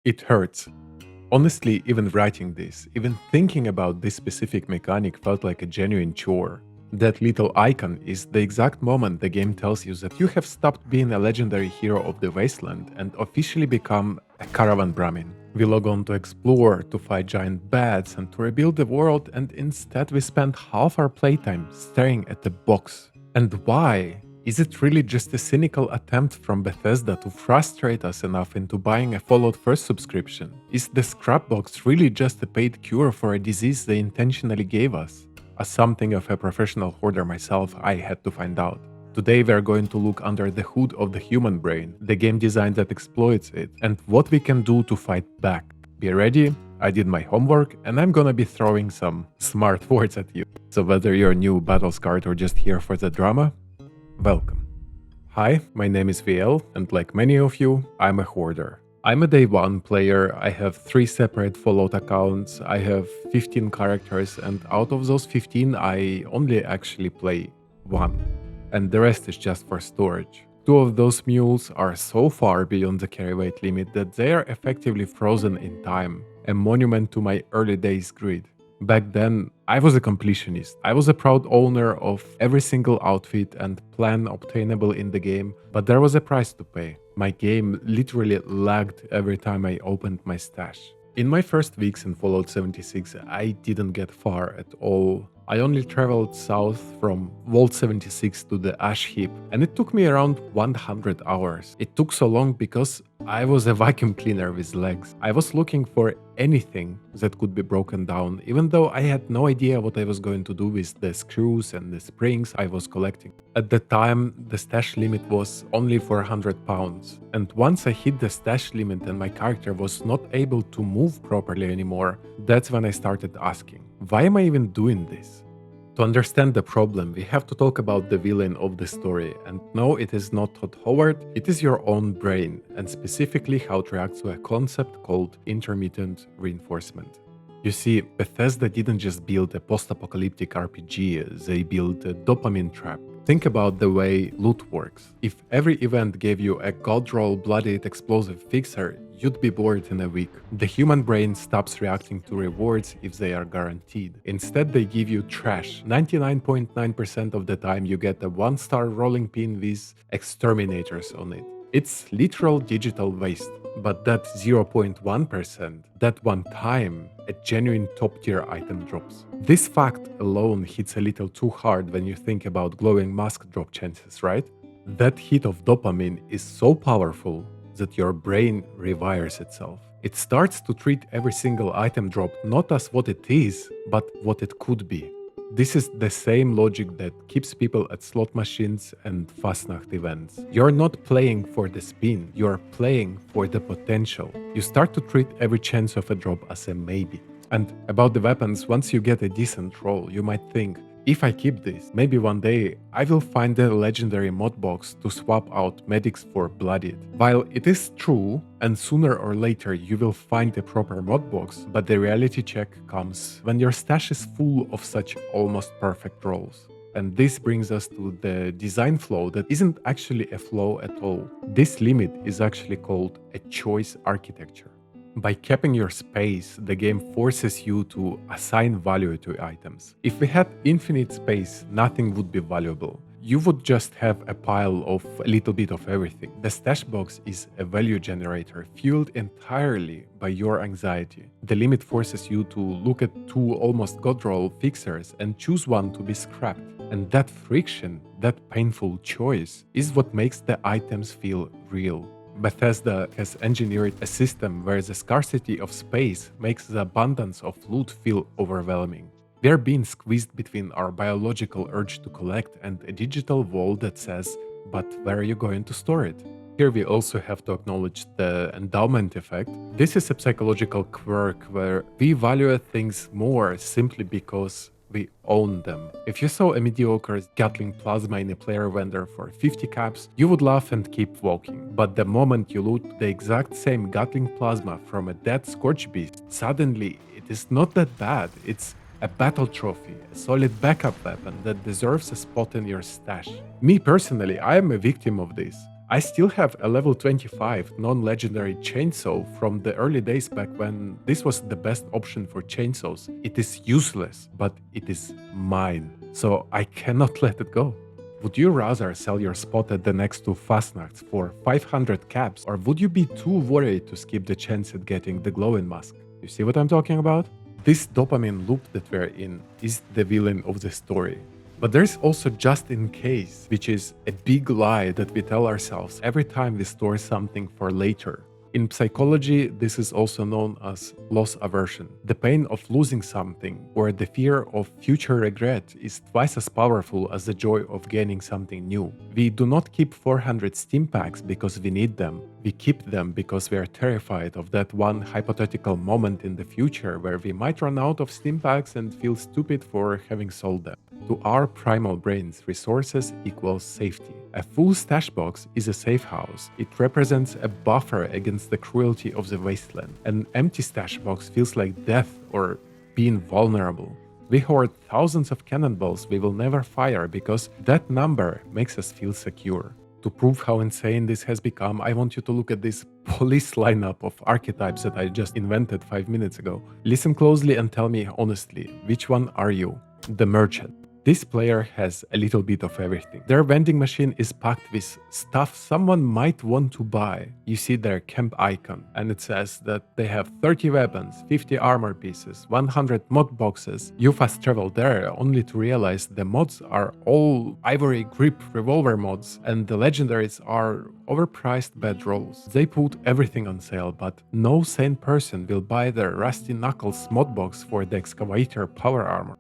It hurts. Honestly, even writing this, even thinking about this specific mechanic felt like a genuine chore. That little icon is the exact moment the game tells you that you have stopped being a legendary hero of the Wasteland and officially become a caravan Brahmin. We log on to explore, to fight giant bats, and to rebuild the world, and instead we spend half our playtime staring at the box. And why? Is it really just a cynical attempt from Bethesda to frustrate us enough into buying a Fallout First subscription? Is the scrapbox really just a paid cure for a disease they intentionally gave us? As something of a professional hoarder myself, I had to find out. Today we are going to look under the hood of the human brain, the game design that exploits it, and what we can do to fight back. Be ready, I did my homework, and I'm gonna be throwing some smart words at you. So whether you're new, battle-scarred, or just here for the drama, welcome. Hi, my name is VL, and like many of you, I'm a hoarder. I'm a day one player, I have 3 separate Fallout accounts, I have 15 characters, and out of those 15 I only actually play 1. And the rest is just for storage. 2 of those mules are so far beyond the carry weight limit that they are effectively frozen in time, a monument to my early days greed. Back then, I was a completionist. I was a proud owner of every single outfit and plan obtainable in the game, but there was a price to pay. My game literally lagged every time I opened my stash. In my first weeks in Fallout 76, I didn't get far at all. I only traveled south from Vault 76 to the Ash Heap, and it took me around 100 hours. It took so long because I was a vacuum cleaner with legs. I was looking for anything that could be broken down, even though I had no idea what I was going to do with the screws and the springs I was collecting. At the time, the stash limit was only 400 pounds, and once I hit the stash limit and my character was not able to move properly anymore, that's when I started asking, why am I even doing this? To understand the problem, we have to talk about the villain of the story, and no, it is not Todd Howard, it is your own brain, and specifically how it reacts to a concept called Intermittent Reinforcement. You see, Bethesda didn't just build a post-apocalyptic RPG, they built a dopamine trap. Think about the way loot works. If every event gave you a god roll bloodied explosive fixer, you'd be bored in a week. The human brain stops reacting to rewards if they are guaranteed. Instead, they give you trash. 99.9% of the time you get a 1-star rolling pin with exterminators on it. It's literal digital waste. But that 0.1%, that one time, a genuine top-tier item drops. This fact alone hits a little too hard when you think about glowing mask drop chances, right? That hit of dopamine is so powerful that your brain rewires itself. It starts to treat every single item drop not as what it is, but what it could be. This is the same logic that keeps people at slot machines and Fastnacht events. You're not playing for the spin, you're playing for the potential. You start to treat every chance of a drop as a maybe. And about the weapons, once you get a decent roll, you might think, if I keep this, maybe one day I will find a legendary mod box to swap out medics for bloodied. While it is true, and sooner or later you will find a proper mod box, but the reality check comes when your stash is full of such almost perfect rolls. And this brings us to the design flaw that isn't actually a flaw at all. This limit is actually called a choice architecture. By capping your space, the game forces you to assign value to items. If we had infinite space, nothing would be valuable. You would just have a pile of a little bit of everything. The stash box is a value generator fueled entirely by your anxiety. The limit forces you to look at 2 almost god roll fixers and choose one to be scrapped. And that friction, that painful choice, is what makes the items feel real. Bethesda has engineered a system where the scarcity of space makes the abundance of loot feel overwhelming. We are being squeezed between our biological urge to collect and a digital wall that says, but where are you going to store it? Here we also have to acknowledge the endowment effect. This is a psychological quirk where we value things more simply because we own them. If you saw a mediocre Gatling plasma in a player vendor for 50 caps, you would laugh and keep walking. But the moment you loot the exact same Gatling plasma from a dead Scorch Beast, suddenly it is not that bad. It's a battle trophy, a solid backup weapon that deserves a spot in your stash. Me personally, I am a victim of this. I still have a level 25 non-legendary chainsaw from the early days back when this was the best option for chainsaws. It is useless, but it is mine, so I cannot let it go. Would you rather sell your spot at the next two Fastnachts for 500 caps, or would you be too worried to skip the chance at getting the glowing mask? You see what I'm talking about? This dopamine loop that we're in is the villain of the story. But there's also just in case, which is a big lie that we tell ourselves every time we store something for later. In psychology, this is also known as loss aversion. The pain of losing something or the fear of future regret is twice as powerful as the joy of gaining something new. We do not keep 400 Steam packs because we need them. We keep them because we are terrified of that one hypothetical moment in the future where we might run out of Steam packs and feel stupid for having sold them. To our primal brains, resources equals safety. A full stash box is a safe house. It represents a buffer against the cruelty of the wasteland. An empty stash box feels like death or being vulnerable. We hoard thousands of cannonballs we will never fire because that number makes us feel secure. To prove how insane this has become, I want you to look at this police lineup of archetypes that I just invented 5 minutes ago. Listen closely and tell me honestly, which one are you? The merchant. This player has a little bit of everything. Their vending machine is packed with stuff someone might want to buy. You see their camp icon, and it says that they have 30 weapons, 50 armor pieces, 100 mod boxes. You fast travel there only to realize the mods are all ivory grip revolver mods, and the legendaries are overpriced bed rolls. They put everything on sale, but no sane person will buy their Rusty Knuckles mod box for the excavator power armor.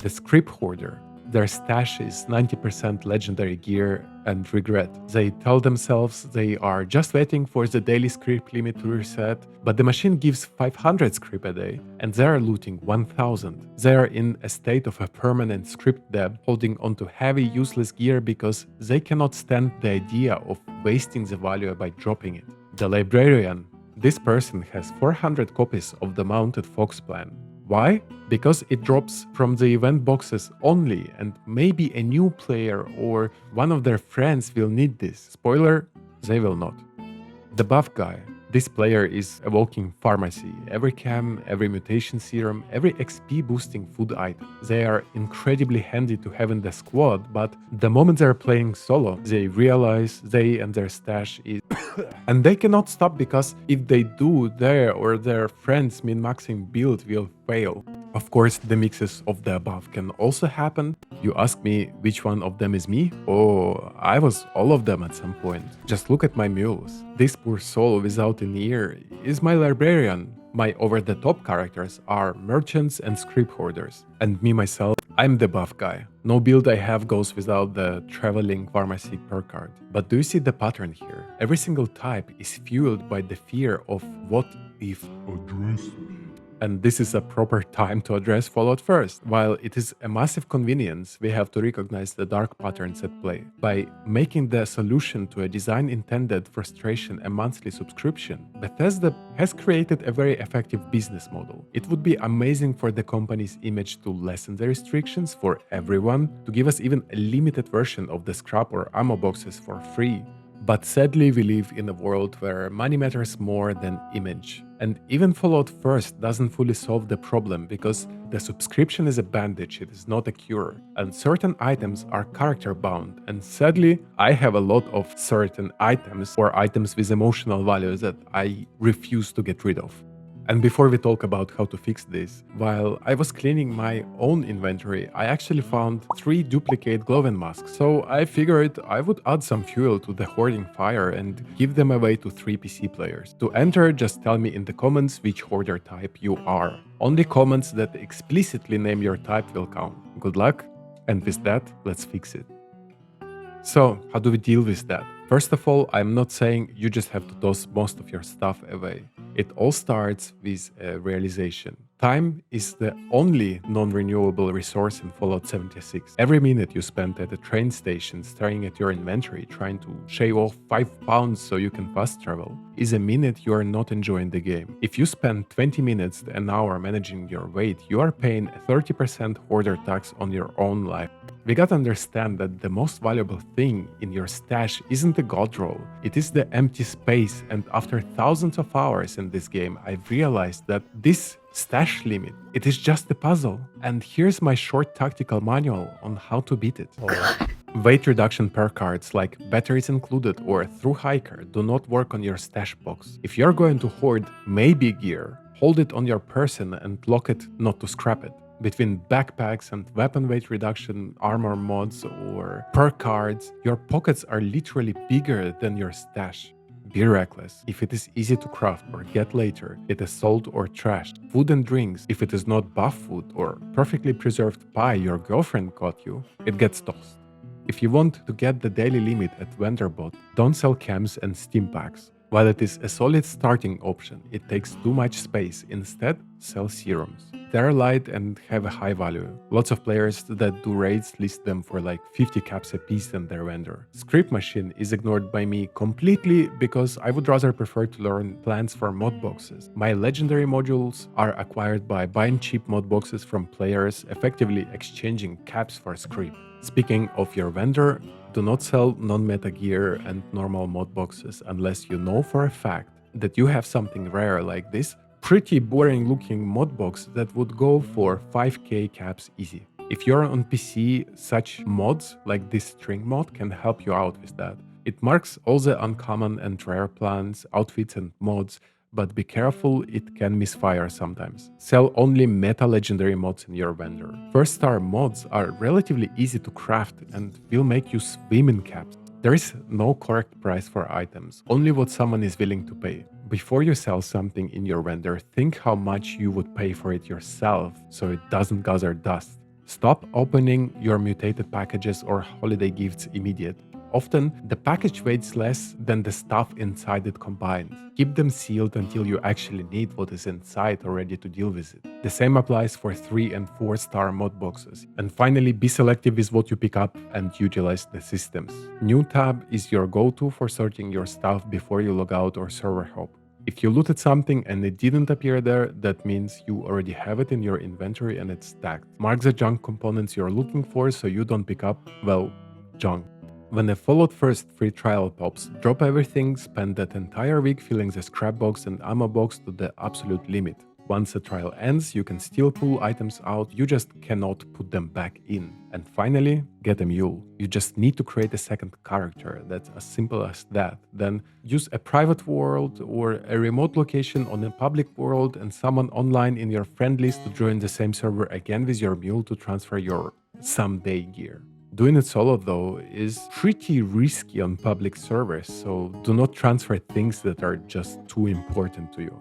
The script hoarder. Their stash is 90% legendary gear and regret. They tell themselves they are just waiting for the daily script limit to reset, but the machine gives 500 script a day, and they are looting 1000. They are in a state of a permanent script debt, holding onto heavy useless gear because they cannot stand the idea of wasting the value by dropping it. The librarian. This person has 400 copies of the Mounted Fox plan. Why? Because it drops from the event boxes only, and maybe a new player or one of their friends will need this. Spoiler, they will not. The buff guy. This player is a walking pharmacy. Every chem, every mutation serum, every XP boosting food item. They are incredibly handy to have in the squad, but the moment they're playing solo, they realize they and their stash is and they cannot stop because if they do, their or their friends min-maxing build will fail. Of course, the mixes of the above can also happen. You ask me which one of them is me? Oh, I was all of them at some point. Just look at my mules. This poor soul without an ear is my librarian. My over-the-top characters are merchants and script hoarders. And me myself, I'm the buff guy. No build I have goes without the traveling pharmacy perk card. But do you see the pattern here? Every single type is fueled by the fear of what if address me. And this is a proper time to address Fallout first. While it is a massive convenience, we have to recognize the dark patterns at play. By making the solution to a design-intended frustration a monthly subscription, Bethesda has created a very effective business model. It would be amazing for the company's image to lessen the restrictions for everyone, to give us even a limited version of the scrap or ammo boxes for free. But sadly, we live in a world where money matters more than image. And even Fallout First doesn't fully solve the problem because the subscription is a bandage, it is not a cure. And certain items are character bound. And sadly, I have a lot of certain items or items with emotional values that I refuse to get rid of. And before we talk about how to fix this, while I was cleaning my own inventory, I actually found 3 duplicate glowing masks, so I figured I would add some fuel to the hoarding fire and give them away to 3 PC players. To enter, just tell me in the comments which hoarder type you are. Only comments that explicitly name your type will count. Good luck, and with that, let's fix it. So, how do we deal with that? First of all, I'm not saying you just have to toss most of your stuff away. It all starts with a realization. Time is the only non-renewable resource in Fallout 76. Every minute you spend at a train station staring at your inventory trying to shave off 5 pounds so you can fast travel is a minute you are not enjoying the game. If you spend 20 minutes an hour managing your weight, you are paying a 30% hoarder tax on your own life. We gotta understand that the most valuable thing in your stash isn't the gold roll, it is the empty space, and after thousands of hours in this game, I've realized that this stash limit, it is just a puzzle. And here's my short tactical manual on how to beat it. Weight reduction perk cards like Batteries Included or Through Hiker do not work on your stash box. If you're going to hoard maybe gear, hold it on your person and lock it not to scrap it. Between backpacks and weapon weight reduction, armor mods, or perk cards, your pockets are literally bigger than your stash. Be reckless. If it is easy to craft or get later, it is sold or trashed. Food and drinks, if it is not buff food or perfectly preserved pie your girlfriend got you, it gets tossed. If you want to get the daily limit at VendorBot, don't sell chems and steam packs. While it is a solid starting option, it takes too much space. Instead, sell serums. They're light and have a high value. Lots of players that do raids list them for like 50 caps a piece in their vendor. Script Machine is ignored by me completely because I would rather prefer to learn plans for mod boxes. My legendary modules are acquired by buying cheap mod boxes from players, effectively exchanging caps for script. Speaking of your vendor, do not sell non-meta gear and normal mod boxes unless you know for a fact that you have something rare like this pretty boring looking mod box that would go for 5k caps easy. If you're on PC, such mods like this string mod can help you out with that. It marks all the uncommon and rare plans, outfits and mods, but be careful, it can misfire sometimes. Sell only meta legendary mods in your vendor. First star mods are relatively easy to craft and will make you swim in caps. There is no correct price for items, only what someone is willing to pay. Before you sell something in your vendor, think how much you would pay for it yourself so it doesn't gather dust. Stop opening your mutated packages or holiday gifts immediately. Often, the package weighs less than the stuff inside it combined. Keep them sealed until you actually need what is inside or ready to deal with it. The same applies for 3 and 4 star mod boxes. And finally, be selective with what you pick up and utilize the systems. New tab is your go-to for sorting your stuff before you log out or server hop. If you looted something and it didn't appear there, that means you already have it in your inventory and it's stacked. Mark the junk components you're looking for so you don't pick up, well, junk. When a Fallout First free trial pops, drop everything, spend that entire week filling the scrap box and ammo box to the absolute limit. Once the trial ends, you can still pull items out, you just cannot put them back in. And finally, get a mule. You just need to create a second character, that's as simple as that. Then use a private world or a remote location on a public world and someone online in your friend list to join the same server again with your mule to transfer your someday gear. Doing it solo though is pretty risky on public servers, so do not transfer things that are just too important to you.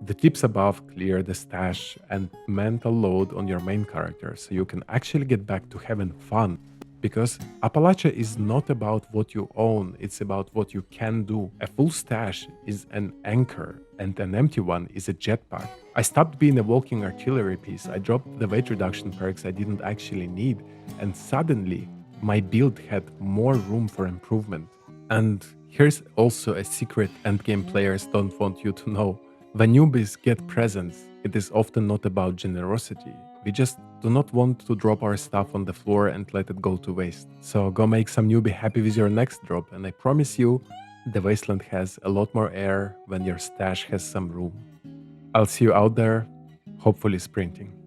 The tips above clear the stash and mental load on your main character so you can actually get back to having fun. Because Appalachia is not about what you own, it's about what you can do. A full stash is an anchor and an empty one is a jetpack. I stopped being a walking artillery piece, I dropped the weight reduction perks I didn't actually need, and suddenly my build had more room for improvement. And here's also a secret endgame players don't want you to know. When newbies get presents, it is often not about generosity. We just do not want to drop our stuff on the floor and let it go to waste. So go make some newbie happy with your next drop, and I promise you, the Wasteland has a lot more air when your stash has some room. I'll see you out there, hopefully sprinting.